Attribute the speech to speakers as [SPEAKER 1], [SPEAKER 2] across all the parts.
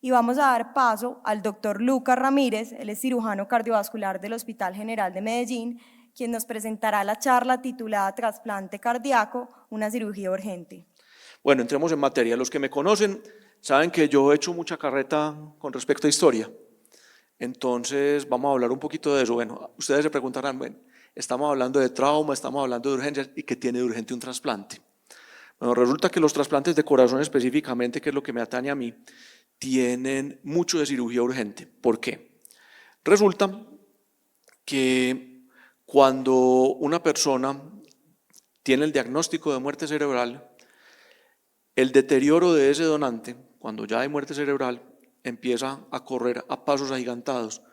[SPEAKER 1] y vamos a dar paso al doctor Lucas Ramírez, él es cirujano cardiovascular del Hospital General de Medellín, quien nos presentará la charla titulada Trasplante cardíaco, una cirugía urgente.
[SPEAKER 2] Bueno, entremos en materia. Los que me conocen saben que yo he hecho mucha carreta con respecto a historia. Entonces vamos a hablar un poquito de eso. Bueno, ustedes se preguntarán, bueno, estamos hablando de trauma, estamos hablando de urgencias, ¿y qué tiene de urgente un trasplante? Bueno, resulta que los trasplantes de corazón específicamente, que es lo que me atañe a mí, tienen mucho de cirugía urgente. ¿Por qué? Resulta que cuando una persona tiene el diagnóstico de muerte cerebral, el deterioro de ese donante, cuando ya hay muerte cerebral, empieza a correr a pasos agigantados.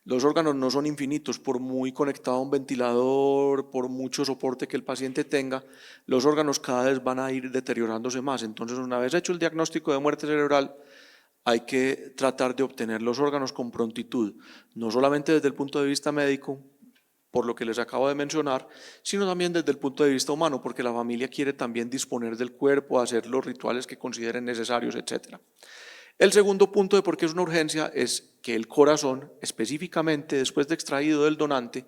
[SPEAKER 2] Los órganos no son infinitos, por muy conectado a un ventilador, por mucho soporte que el paciente tenga, los órganos cada vez van a ir deteriorándose más. Entonces, una vez hecho el diagnóstico de muerte cerebral, hay que tratar de obtener los órganos con prontitud, no solamente desde el punto de vista médico, por lo que les acabo de mencionar, sino también desde el punto de vista humano, porque la familia quiere también disponer del cuerpo, hacer los rituales que consideren necesarios, etc. El segundo punto de por qué es una urgencia es que el corazón, específicamente después de extraído del donante,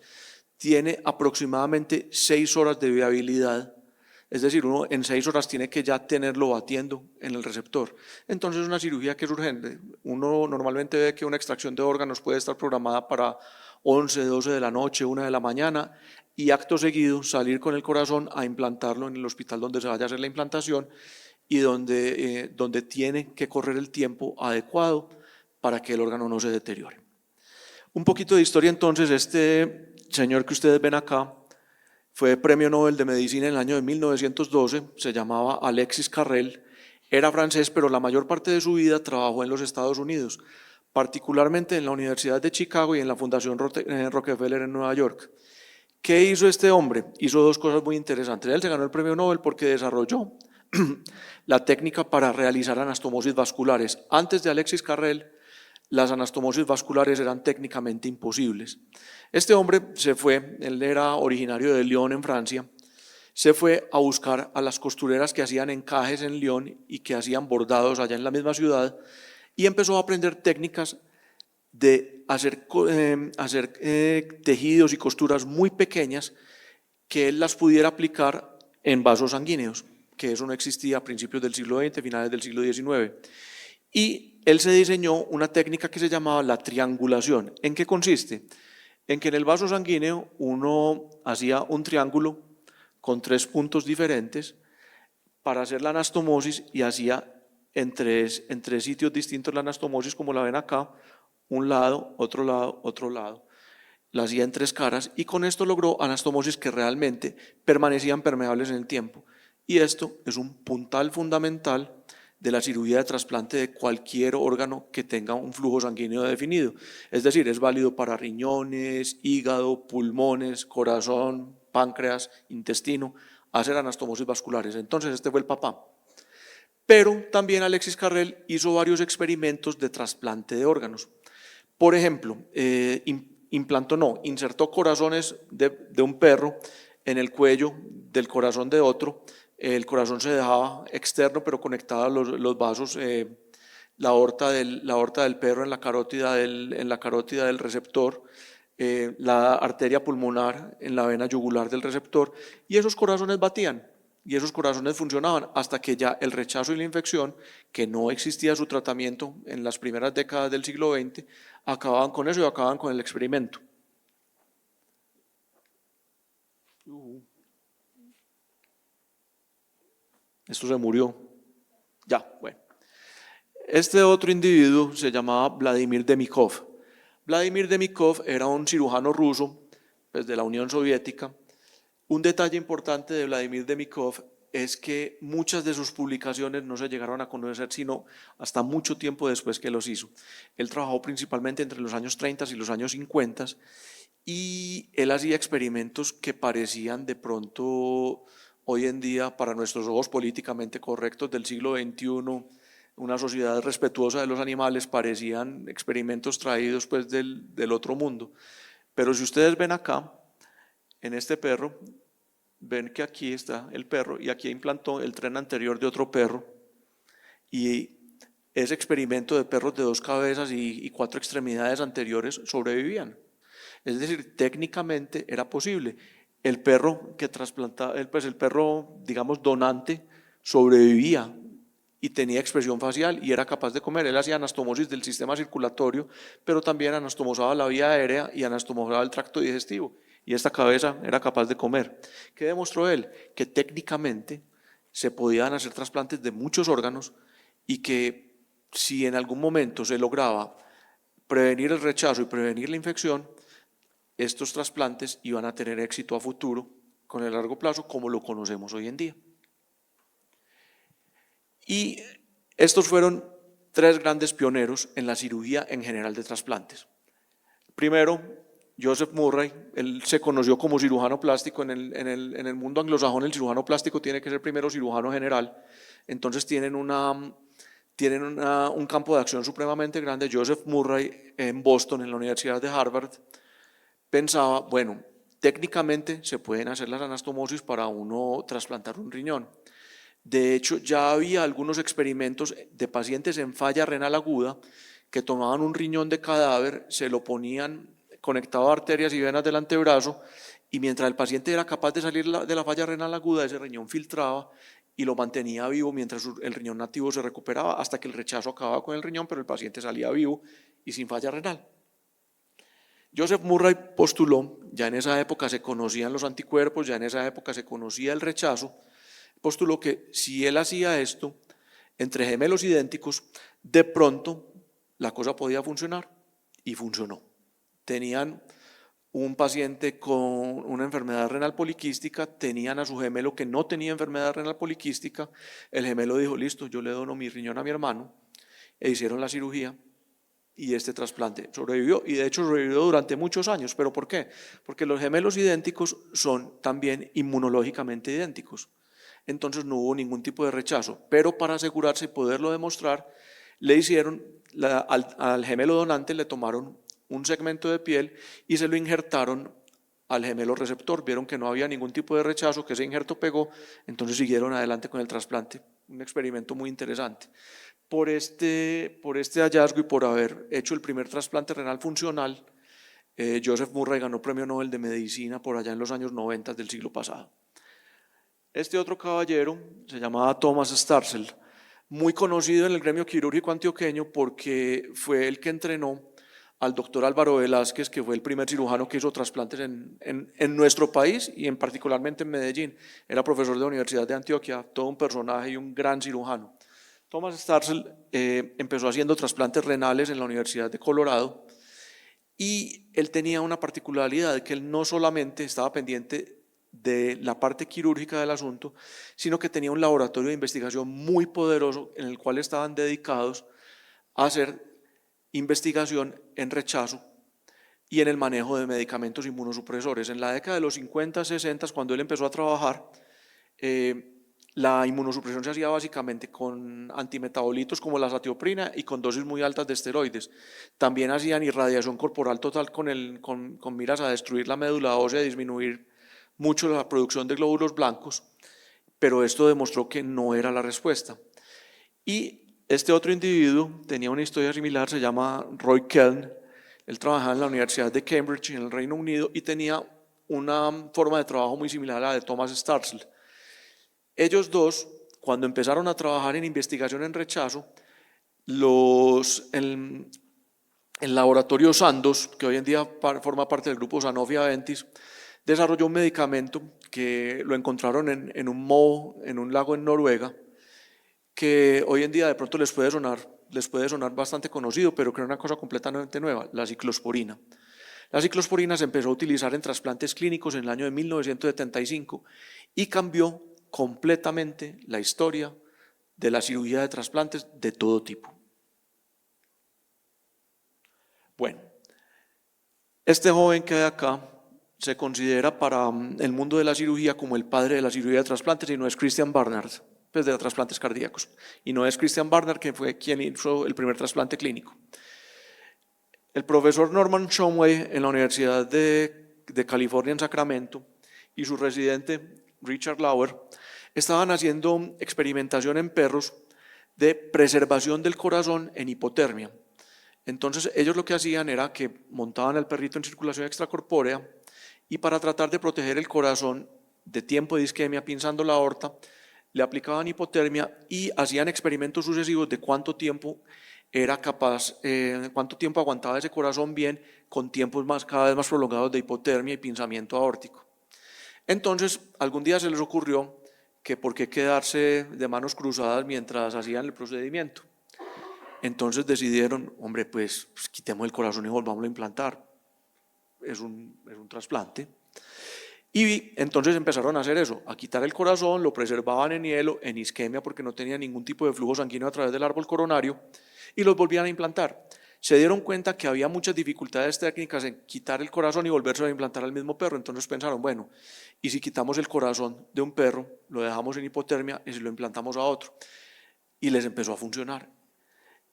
[SPEAKER 2] tiene aproximadamente 6 horas de viabilidad. Es decir, uno en 6 horas tiene que ya tenerlo batiendo en el receptor. Entonces, una cirugía que es urgente. Uno normalmente ve que una extracción de órganos puede estar programada para 11, 12 de la noche, 1 de la mañana, y acto seguido salir con el corazón a implantarlo en el hospital donde se vaya a hacer la implantación y donde tiene que correr el tiempo adecuado para que el órgano no se deteriore. Un poquito de historia entonces, este señor que ustedes ven acá fue Premio Nobel de Medicina en el año de 1912, se llamaba Alexis Carrel, era francés, pero la mayor parte de su vida trabajó en los Estados Unidos, particularmente en la Universidad de Chicago y en la Fundación Rockefeller en Nueva York. ¿Qué hizo este hombre? Hizo dos cosas muy interesantes. Él se ganó el premio Nobel porque desarrolló la técnica para realizar anastomosis vasculares. Antes de Alexis Carrel, las anastomosis vasculares eran técnicamente imposibles. Este hombre se fue, él era originario de Lyon en Francia, se fue a buscar a las costureras que hacían encajes en Lyon y que hacían bordados allá en la misma ciudad y empezó a aprender técnicas de hacer tejidos y costuras muy pequeñas que él las pudiera aplicar en vasos sanguíneos, que eso no existía a principios del siglo XX, finales del siglo XIX. Y él se diseñó una técnica que se llamaba la triangulación. ¿En qué consiste? En que en el vaso sanguíneo uno hacía un triángulo con 3 puntos diferentes para hacer la anastomosis y hacía en tres sitios distintos la anastomosis, como la ven acá, un lado, otro lado, otro lado. La hacía en 3 caras y con esto logró anastomosis que realmente permanecían permeables en el tiempo. Y esto es un puntal fundamental de la cirugía de trasplante de cualquier órgano que tenga un flujo sanguíneo definido. Es decir, es válido para riñones, hígado, pulmones, corazón, páncreas, intestino, hacer anastomosis vasculares. Entonces este fue el papá. Pero también Alexis Carrel hizo varios experimentos de trasplante de órganos. Por ejemplo, insertó corazones de un perro en el cuello del corazón de otro. El corazón se dejaba externo, pero conectado a los vasos, la aorta del perro en la carótida del receptor, la arteria pulmonar en la vena yugular del receptor, y esos corazones batían. Y esos corazones funcionaban hasta que ya el rechazo y la infección, que no existía su tratamiento en las primeras décadas del siglo XX, acababan con eso y acababan con el experimento. Esto se murió. Ya, bueno. Este otro individuo se llamaba Vladimir Demikov. Vladimir Demikov era un cirujano ruso, pues, de la Unión Soviética. Un detalle importante de Vladimir Demikov es que muchas de sus publicaciones no se llegaron a conocer sino hasta mucho tiempo después que los hizo. Él trabajó principalmente entre los años 30 y los años 50 y él hacía experimentos que parecían de pronto hoy en día para nuestros ojos políticamente correctos del siglo XXI, una sociedad respetuosa de los animales, parecían experimentos traídos pues del otro mundo. Pero si ustedes ven acá, en este perro, ven que aquí está el perro y aquí implantó el tren anterior de otro perro y ese experimento de perros de 2 cabezas y 4 extremidades anteriores sobrevivían. Es decir, técnicamente era posible. El perro que trasplantaba, el perro, digamos, donante, sobrevivía y tenía expresión facial y era capaz de comer. Él hacía anastomosis del sistema circulatorio, pero también anastomosaba la vía aérea y anastomosaba el tracto digestivo. Y esta cabeza era capaz de comer. ¿Qué demostró él? Que técnicamente se podían hacer trasplantes de muchos órganos y que si en algún momento se lograba prevenir el rechazo y prevenir la infección, estos trasplantes iban a tener éxito a futuro con el largo plazo como lo conocemos hoy en día. Y estos fueron 3 grandes pioneros en la cirugía en general de trasplantes. Primero, Joseph Murray, él se conoció como cirujano plástico. En el mundo anglosajón el cirujano plástico tiene que ser primero cirujano general, entonces tienen un campo de acción supremamente grande. Joseph Murray en Boston, en la Universidad de Harvard, pensaba, bueno, técnicamente se pueden hacer las anastomosis para uno trasplantar un riñón. De hecho, ya había algunos experimentos de pacientes en falla renal aguda que tomaban un riñón de cadáver, se lo ponían conectado a arterias y venas del antebrazo, y mientras el paciente era capaz de salir de la falla renal aguda, ese riñón filtraba y lo mantenía vivo mientras el riñón nativo se recuperaba, hasta que el rechazo acababa con el riñón, pero el paciente salía vivo y sin falla renal. Joseph Murray postuló, ya en esa época se conocían los anticuerpos, ya en esa época se conocía el rechazo, postuló que si él hacía esto entre gemelos idénticos, de pronto la cosa podía funcionar, y funcionó. Tenían un paciente con una enfermedad renal poliquística, tenían a su gemelo que no tenía enfermedad renal poliquística, el gemelo dijo, listo, yo le dono mi riñón a mi hermano, e hicieron la cirugía, y este trasplante sobrevivió, y de hecho sobrevivió durante muchos años. ¿Pero por qué? Porque los gemelos idénticos son también inmunológicamente idénticos. Entonces no hubo ningún tipo de rechazo, pero para asegurarse y poderlo demostrar, le hicieron, al gemelo donante le tomaron un segmento de piel y se lo injertaron al gemelo receptor. Vieron que no había ningún tipo de rechazo, que ese injerto pegó, entonces siguieron adelante con el trasplante. Un experimento muy interesante. Por este hallazgo y por haber hecho el primer trasplante renal funcional, Joseph Murray ganó premio Nobel de Medicina por allá en los años 90 del siglo pasado. Este otro caballero se llamaba Thomas Starzl, muy conocido en el gremio quirúrgico antioqueño porque fue el que entrenó al doctor Álvaro Velázquez, que fue el primer cirujano que hizo trasplantes en nuestro país y particularmente en Medellín. Era profesor de la Universidad de Antioquia, todo un personaje y un gran cirujano. Thomas Starzl empezó haciendo trasplantes renales en la Universidad de Colorado, y él tenía una particularidad, que él no solamente estaba pendiente de la parte quirúrgica del asunto, sino que tenía un laboratorio de investigación muy poderoso en el cual estaban dedicados a hacer investigación en rechazo y en el manejo de medicamentos inmunosupresores. En la década de los 50, 60, cuando él empezó a trabajar, la inmunosupresión se hacía básicamente con antimetabolitos como la satioprina y con dosis muy altas de esteroides. También hacían irradiación corporal total con miras a destruir la médula ósea y disminuir mucho la producción de glóbulos blancos, pero esto demostró que no era la respuesta. Y este otro individuo tenía una historia similar, se llama Roy Keln. Él trabajaba en la Universidad de Cambridge en el Reino Unido y tenía una forma de trabajo muy similar a la de Thomas Starzl. Ellos dos, cuando empezaron a trabajar en investigación en rechazo, el laboratorio Sandoz, que hoy en día forma parte del grupo Sanofi-Aventis, desarrolló un medicamento que lo encontraron en un moho, en un lago en Noruega, que hoy en día de pronto les puede sonar bastante conocido, pero que era una cosa completamente nueva, la ciclosporina. La ciclosporina se empezó a utilizar en trasplantes clínicos en el año de 1975 y cambió completamente la historia de la cirugía de trasplantes de todo tipo. Bueno, este joven que hay acá se considera para el mundo de la cirugía como el padre de la cirugía de trasplantes, y no es Christian Barnard, pues de trasplantes cardíacos, y no es Christian Barnard, que fue quien hizo el primer trasplante clínico. El profesor Norman Shumway en la Universidad de California en Sacramento y su residente Richard Lauer estaban haciendo experimentación en perros de preservación del corazón en hipotermia. Entonces ellos lo que hacían era que montaban al perrito en circulación extracorpórea y para tratar de proteger el corazón de tiempo de isquemia, pinzando la aorta, le aplicaban hipotermia y hacían experimentos sucesivos de cuánto tiempo era capaz, cuánto tiempo aguantaba ese corazón bien con tiempos cada vez más prolongados de hipotermia y pinzamiento aórtico. Entonces, algún día se les ocurrió que por qué quedarse de manos cruzadas mientras hacían el procedimiento. Entonces decidieron, hombre, pues quitemos el corazón y volvámoslo a implantar. Es un trasplante. Y entonces empezaron a hacer eso, a quitar el corazón, lo preservaban en hielo, en isquemia porque no tenía ningún tipo de flujo sanguíneo a través del árbol coronario y los volvían a implantar. Se dieron cuenta que había muchas dificultades técnicas en quitar el corazón y volverse a implantar al mismo perro, entonces pensaron, bueno, ¿y si quitamos el corazón de un perro, lo dejamos en hipotermia y si lo implantamos a otro? Y les empezó a funcionar.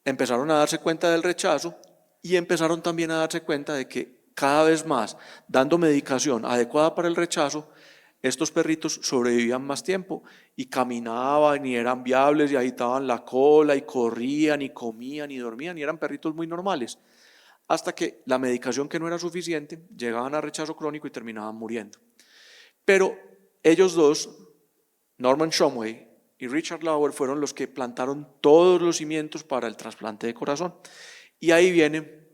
[SPEAKER 2] Empezaron a darse cuenta del rechazo y empezaron también a darse cuenta de que cada vez más, dando medicación adecuada para el rechazo, estos perritos sobrevivían más tiempo y caminaban y eran viables y agitaban la cola y corrían y comían y dormían y eran perritos muy normales. Hasta que la medicación que no era suficiente, llegaban a rechazo crónico y terminaban muriendo. Pero ellos dos, Norman Shumway y Richard Lauer, fueron los que plantaron todos los cimientos para el trasplante de corazón. Y ahí viene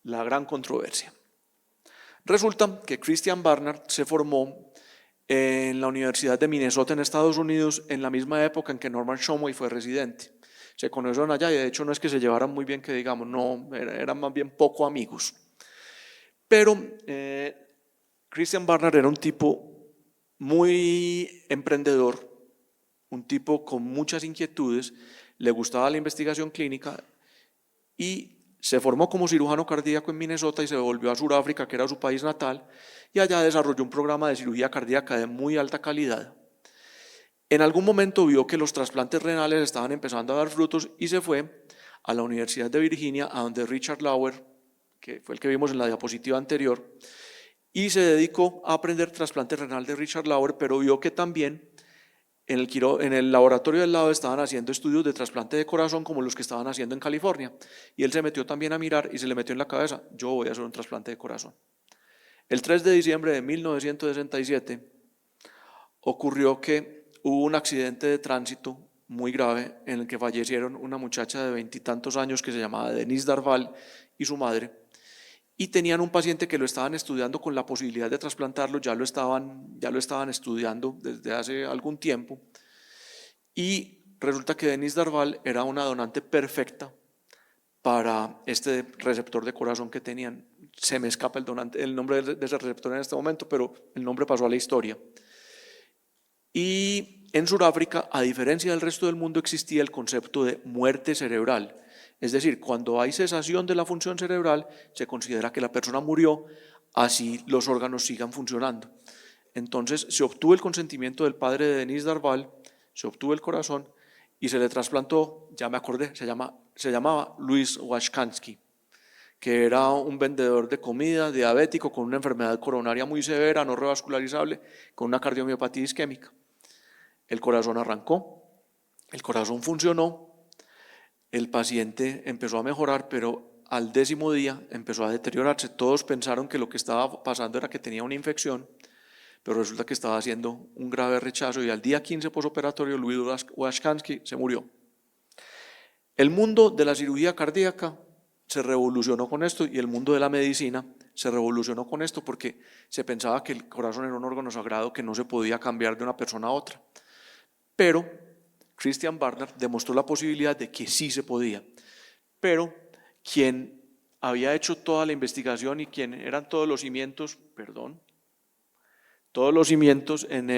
[SPEAKER 2] la gran controversia. Resulta que Christian Barnard se formó en la Universidad de Minnesota en Estados Unidos en la misma época en que Norman Shumway fue residente. Se conocieron allá y de hecho no es que se llevaran muy bien, que digamos, no, eran más bien poco amigos. Pero Christian Barnard era un tipo muy emprendedor, un tipo con muchas inquietudes, le gustaba la investigación clínica y se formó como cirujano cardíaco en Minnesota y se volvió a Sudáfrica, que era su país natal, y allá desarrolló un programa de cirugía cardíaca de muy alta calidad. En algún momento vio que los trasplantes renales estaban empezando a dar frutos y se fue a la Universidad de Virginia, a donde Richard Lauer, que fue el que vimos en la diapositiva anterior, y se dedicó a aprender trasplante renal de Richard Lauer, pero vio que también en el laboratorio del lado estaban haciendo estudios de trasplante de corazón como los que estaban haciendo en California. Y él se metió también a mirar y se le metió en la cabeza, yo voy a hacer un trasplante de corazón. El 3 de diciembre de 1967 ocurrió que hubo un accidente de tránsito muy grave en el que fallecieron una muchacha de 20 y tantos años que se llamaba Denise Darval y su madre. Y tenían un paciente que lo estaban estudiando con la posibilidad de trasplantarlo, ya lo estaban estudiando desde hace algún tiempo. Y resulta que Denise Darval era una donante perfecta para este receptor de corazón que tenían. Se me escapa el nombre de ese receptor en este momento, pero el nombre pasó a la historia. Y en Sudáfrica, a diferencia del resto del mundo, existía el concepto de muerte cerebral. Es decir, cuando hay cesación de la función cerebral, se considera que la persona murió, así los órganos sigan funcionando. Entonces se obtuvo el consentimiento del padre de Denise Darval, se obtuvo el corazón y se le trasplantó, ya me acordé, se llamaba Louis Washkansky, que era un vendedor de comida, diabético, con una enfermedad coronaria muy severa, no revascularizable, con una cardiomiopatía isquémica. El corazón arrancó, el corazón funcionó, el paciente empezó a mejorar, pero al 10º día empezó a deteriorarse. Todos pensaron que lo que estaba pasando era que tenía una infección, pero resulta que estaba haciendo un grave rechazo y al día 15 posoperatorio Louis Washkansky se murió. El mundo de la cirugía cardíaca se revolucionó con esto y el mundo de la medicina se revolucionó con esto porque se pensaba que el corazón era un órgano sagrado que no se podía cambiar de una persona a otra. Pero Christian Barnard demostró la posibilidad de que sí se podía. Pero quien había hecho toda la investigación y quien eran todos los cimientos, todos los cimientos en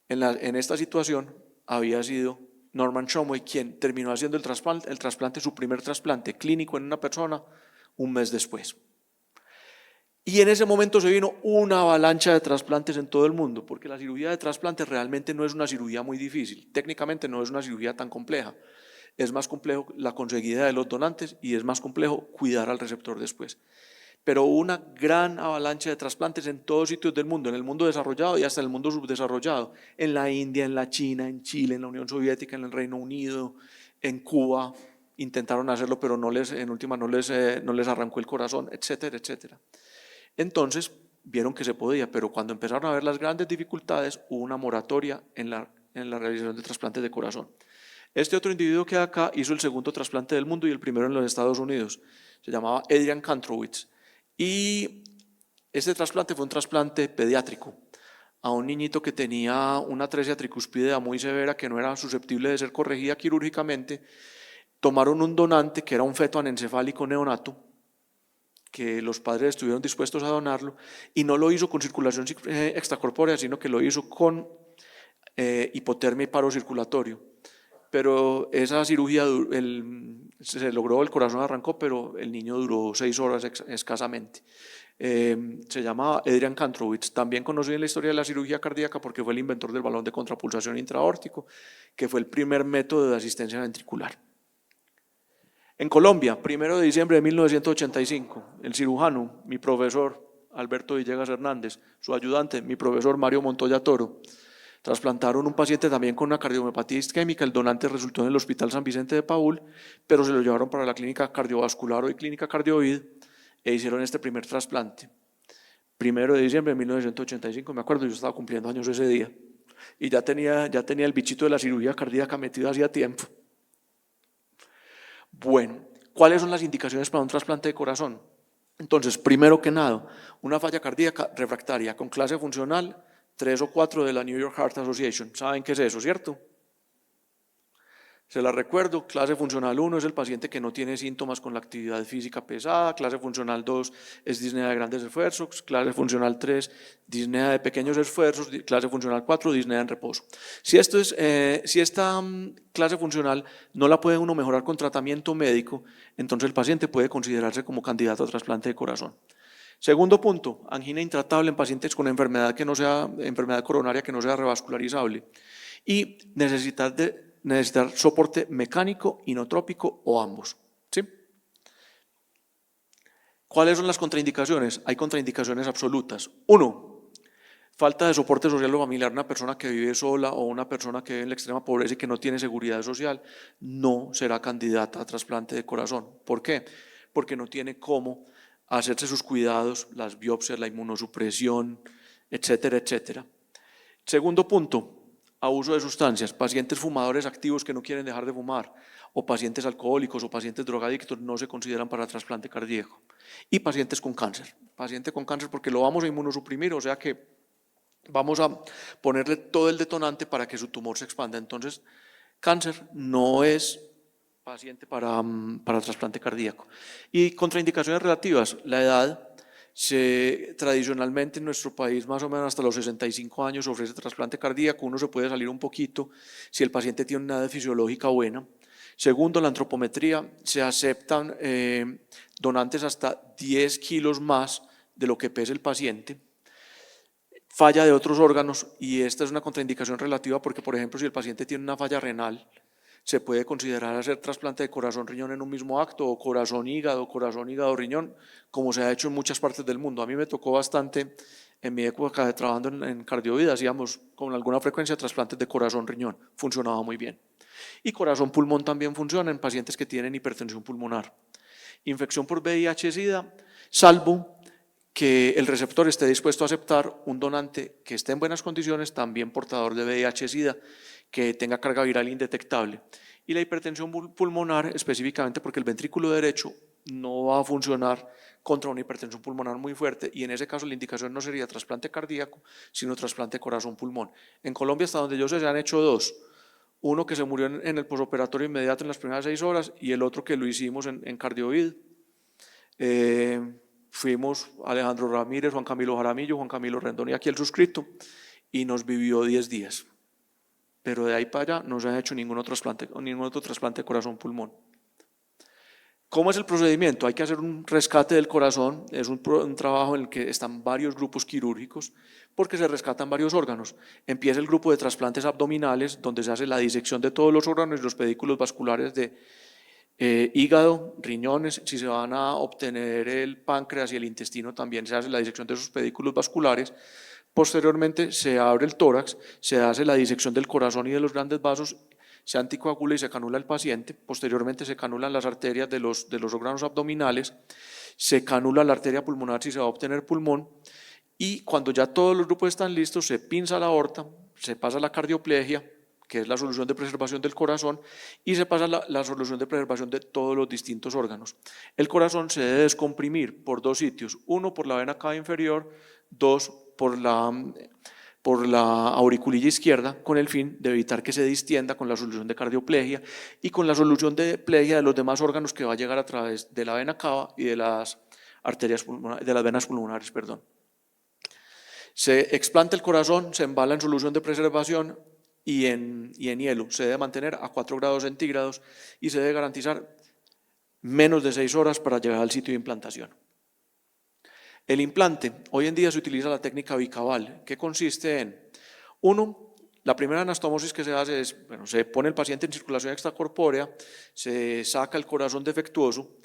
[SPEAKER 2] esta situación había sido Norman Shumway, quien terminó haciendo el trasplante, su primer trasplante clínico en una persona, un mes después. Y en ese momento se vino una avalancha de trasplantes en todo el mundo, porque la cirugía de trasplante realmente no es una cirugía muy difícil, técnicamente no es una cirugía tan compleja. Es más complejo la conseguida de los donantes y es más complejo cuidar al receptor después. pero hubo una gran avalancha de trasplantes en todos sitios del mundo, en el mundo desarrollado y hasta en el mundo subdesarrollado, en la India, en la China, en Chile, en la Unión Soviética, en el Reino Unido, en Cuba. Intentaron hacerlo, pero en última no les arrancó el corazón, etcétera, etcétera. Entonces vieron que se podía, pero cuando empezaron a ver las grandes dificultades, hubo una moratoria en la realización de trasplantes de corazón. Este otro individuo que acá hizo el segundo trasplante del mundo y el primero en los Estados Unidos. Se llamaba Adrian Kantrowitz. Y este trasplante fue un trasplante pediátrico a un niñito que tenía una atresia tricuspidea muy severa que no era susceptible de ser corregida quirúrgicamente. Tomaron un donante que era un feto anencefálico neonato, que los padres estuvieron dispuestos a donarlo, y no lo hizo con circulación extracorpórea, sino que lo hizo con hipotermia y paro circulatorio. Pero esa cirugía se logró, el corazón arrancó, pero el niño duró 6 horas escasamente. Se llama Adrian Kantrowitz, también conocido en la historia de la cirugía cardíaca porque fue el inventor del balón de contrapulsación intraórtico, que fue el primer método de asistencia ventricular. En Colombia, 1 de diciembre de 1985, el cirujano, mi profesor Alberto Villegas Hernández, su ayudante, mi profesor Mario Montoya Toro, trasplantaron un paciente también con una cardiomiopatía isquémica. El donante resultó en el Hospital San Vicente de Paúl, pero se lo llevaron para la clínica cardiovascular, hoy clínica Cardiovid, e hicieron este primer trasplante. 1 de diciembre de 1985, me acuerdo, yo estaba cumpliendo años ese día, y ya tenía el bichito de la cirugía cardíaca metido hacía tiempo. Bueno, ¿cuáles son las indicaciones para un trasplante de corazón? Entonces, primero que nada, una falla cardíaca refractaria con clase funcional 3 o 4 de la New York Heart Association. ¿Saben qué es eso, cierto? Se la recuerdo, clase funcional 1 es el paciente que no tiene síntomas con la actividad física pesada, clase funcional 2 es disnea de grandes esfuerzos, clase funcional 3 disnea de pequeños esfuerzos, clase funcional 4 disnea en reposo. Si esta clase funcional no la puede uno mejorar con tratamiento médico, entonces el paciente puede considerarse como candidato a trasplante de corazón. Segundo punto, angina intratable en pacientes con enfermedad coronaria que no sea revascularizable y necesitar soporte mecánico, inotrópico o ambos. ¿Sí? ¿Cuáles son las contraindicaciones? Hay contraindicaciones absolutas. 1. Falta de soporte social o familiar. Una persona que vive sola o una persona que vive en la extrema pobreza y que no tiene seguridad social no será candidata a trasplante de corazón. ¿Por qué? Porque no tiene cómo hacerse sus cuidados, las biopsias, la inmunosupresión, etcétera, etcétera. Segundo punto, abuso de sustancias. Pacientes fumadores activos que no quieren dejar de fumar, o pacientes alcohólicos o pacientes drogadictos no se consideran para trasplante cardíaco. Y pacientes con cáncer. Paciente con cáncer porque lo vamos a inmunosuprimir, o sea que vamos a ponerle todo el detonante para que su tumor se expanda. Entonces, cáncer no es paciente para trasplante cardíaco. Y contraindicaciones relativas, la edad. Tradicionalmente en nuestro país más o menos hasta los 65 años ofrece trasplante cardíaco. Uno se puede salir un poquito si el paciente tiene una edad fisiológica buena. Segundo, la antropometría, se aceptan donantes hasta 10 kilos más de lo que pese el paciente. Falla de otros órganos, y esta es una contraindicación relativa porque, por ejemplo, si el paciente tiene una falla renal, se puede considerar hacer trasplante de corazón-riñón en un mismo acto, o corazón-hígado, riñón, como se ha hecho en muchas partes del mundo. A mí me tocó bastante en mi época de trabajando en Cardiovida, hacíamos con alguna frecuencia trasplantes de corazón-riñón, funcionaba muy bien. Y corazón-pulmón también funciona en pacientes que tienen hipertensión pulmonar. Infección por VIH-Sida, salvo que el receptor esté dispuesto a aceptar un donante que esté en buenas condiciones, también portador de VIH-Sida, que tenga carga viral indetectable. Y la hipertensión pulmonar específicamente porque el ventrículo derecho no va a funcionar contra una hipertensión pulmonar muy fuerte, y en ese caso la indicación no sería trasplante cardíaco, sino trasplante corazón-pulmón. En Colombia, hasta donde yo sé, se han hecho 2. Uno que se murió en el posoperatorio inmediato en las primeras 6 horas y el otro que lo hicimos en Cardiovid. Fuimos Alejandro Ramírez, Juan Camilo Jaramillo, Juan Camilo Rendón y aquí el suscrito, y nos vivió 10 días. Pero de ahí para allá no se ha hecho ningún otro trasplante de corazón-pulmón. ¿Cómo es el procedimiento? Hay que hacer un rescate del corazón, es un trabajo en el que están varios grupos quirúrgicos porque se rescatan varios órganos. Empieza el grupo de trasplantes abdominales donde se hace la disección de todos los órganos y los pedículos vasculares hígado, riñones. Si se van a obtener el páncreas y el intestino, también se hace la disección de sus pedículos vasculares. Posteriormente se abre el tórax, se hace la disección del corazón y de los grandes vasos, se anticoagula y se canula el paciente. Posteriormente se canulan las arterias de los órganos abdominales, se canula la arteria pulmonar si se va a obtener pulmón, y cuando ya todos los grupos están listos, se pinza la aorta, se pasa la cardioplegia, que es la solución de preservación del corazón, y se pasa la solución de preservación de todos los distintos órganos. El corazón se debe descomprimir por dos sitios: uno, por la vena cava inferior; dos, por la auriculilla izquierda, con el fin de evitar que se distienda, con la solución de cardioplegia y con la solución de plegia de los demás órganos, que va a llegar a través de la vena cava y de las arterias pulmonares, de las venas pulmonares, perdón. Se explanta el corazón, se embala en solución de preservación y en hielo. Se debe mantener a 4 grados centígrados y se debe garantizar menos de 6 horas para llegar al sitio de implantación. El implante: hoy en día se utiliza la técnica bicaval, que consiste en: uno, la primera anastomosis que se hace es, se pone el paciente en circulación extracorpórea, se saca el corazón defectuoso,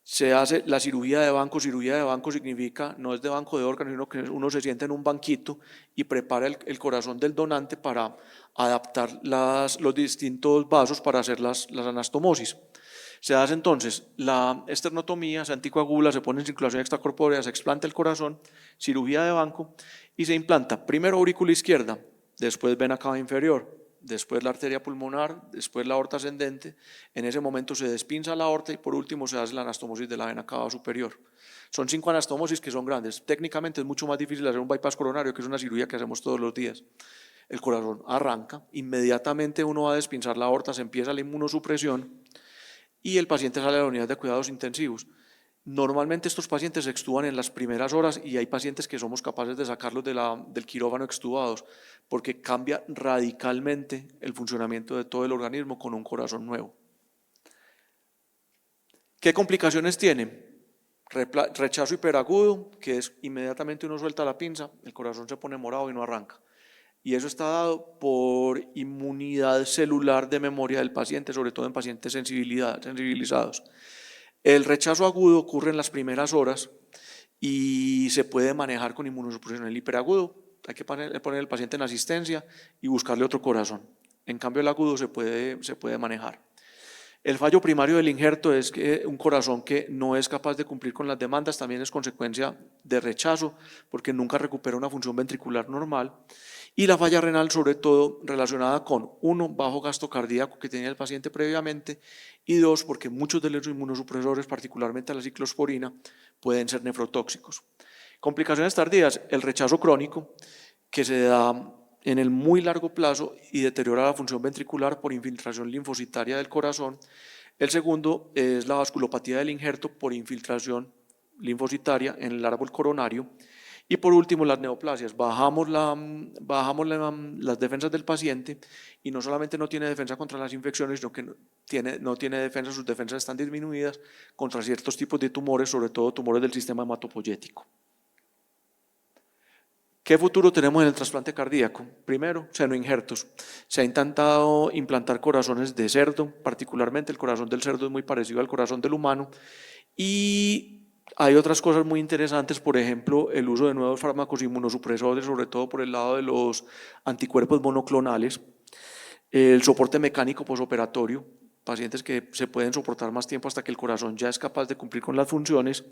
[SPEAKER 2] se hace la cirugía de banco. Cirugía de banco significa, no es de banco de órganos, sino que uno se sienta en un banquito y prepara el corazón del donante para adaptar los distintos vasos para hacer las anastomosis. Se hace entonces la esternotomía, se anticoagula, se pone en circulación extracorpórea, se explanta el corazón, cirugía de banco, y se implanta primero aurícula izquierda, después vena cava inferior, después la arteria pulmonar, después la aorta ascendente. En ese momento se despinza la aorta y por último se hace la anastomosis de la vena cava superior. Son 5 anastomosis que son grandes. Técnicamente es mucho más difícil hacer un bypass coronario, que es una cirugía que hacemos todos los días. El corazón arranca, inmediatamente uno va a despinzar la aorta, se empieza la inmunosupresión y el paciente sale a la unidad de cuidados intensivos. Normalmente estos pacientes se extuban en las primeras horas y hay pacientes que somos capaces de sacarlos del quirófano extubados, porque cambia radicalmente el funcionamiento de todo el organismo con un corazón nuevo. ¿Qué complicaciones tiene? Rechazo hiperagudo, que es inmediatamente uno suelta la pinza, el corazón se pone morado y no arranca. Y eso está dado por inmunidad celular de memoria del paciente, sobre todo en pacientes sensibilizados. El rechazo agudo ocurre en las primeras horas y se puede manejar con inmunosupresión. El hiperagudo hay que poner al paciente en asistencia y buscarle otro corazón. En cambio el agudo se puede manejar. El fallo primario del injerto es que un corazón que no es capaz de cumplir con las demandas también es consecuencia de rechazo, porque nunca recupera una función ventricular normal. Y la falla renal, sobre todo relacionada con, 1, bajo gasto cardíaco que tenía el paciente previamente, y 2, porque muchos de los inmunosupresores, particularmente la ciclosporina, pueden ser nefrotóxicos. Complicaciones tardías: el rechazo crónico, que se da en el muy largo plazo y deteriora la función ventricular por infiltración linfocitaria del corazón. El segundo es la vasculopatía del injerto por infiltración linfocitaria en el árbol coronario. Y por último, las neoplasias. Bajamos las defensas del paciente y no solamente no tiene defensa contra las infecciones, sino que no tiene defensa, sus defensas están disminuidas contra ciertos tipos de tumores, sobre todo tumores del sistema hematopoyético. ¿Qué futuro tenemos en el trasplante cardíaco? Primero, senoinjertos. Se ha intentado implantar corazones de cerdo, particularmente el corazón del cerdo es muy parecido al corazón del humano, y hay otras cosas muy interesantes, por ejemplo, el uso de nuevos fármacos inmunosupresores, sobre todo por el lado de los anticuerpos monoclonales, el soporte mecánico posoperatorio, pacientes que se pueden soportar más tiempo hasta que el corazón ya es capaz de cumplir con las funciones.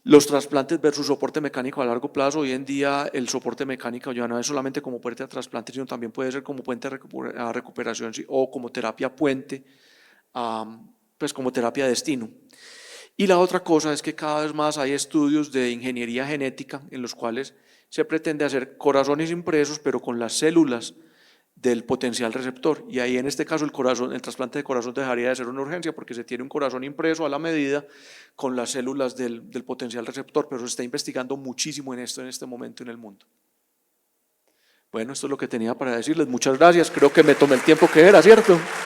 [SPEAKER 2] Los trasplantes versus soporte mecánico a largo plazo. Hoy en día el soporte mecánico ya no es solamente como puente a trasplante, sino también puede ser como puente a recuperación o como terapia puente, pues como terapia de destino. Y la otra cosa es que cada vez más hay estudios de ingeniería genética en los cuales se pretende hacer corazones impresos, pero con las células del potencial receptor, y ahí en este caso el trasplante de corazón dejaría de ser una urgencia, porque se tiene un corazón impreso a la medida con las células del potencial receptor, pero se está investigando muchísimo en esto en este momento en el mundo. Bueno, esto es lo que tenía para decirles. Muchas gracias, creo que me tomé el tiempo que era, ¿cierto?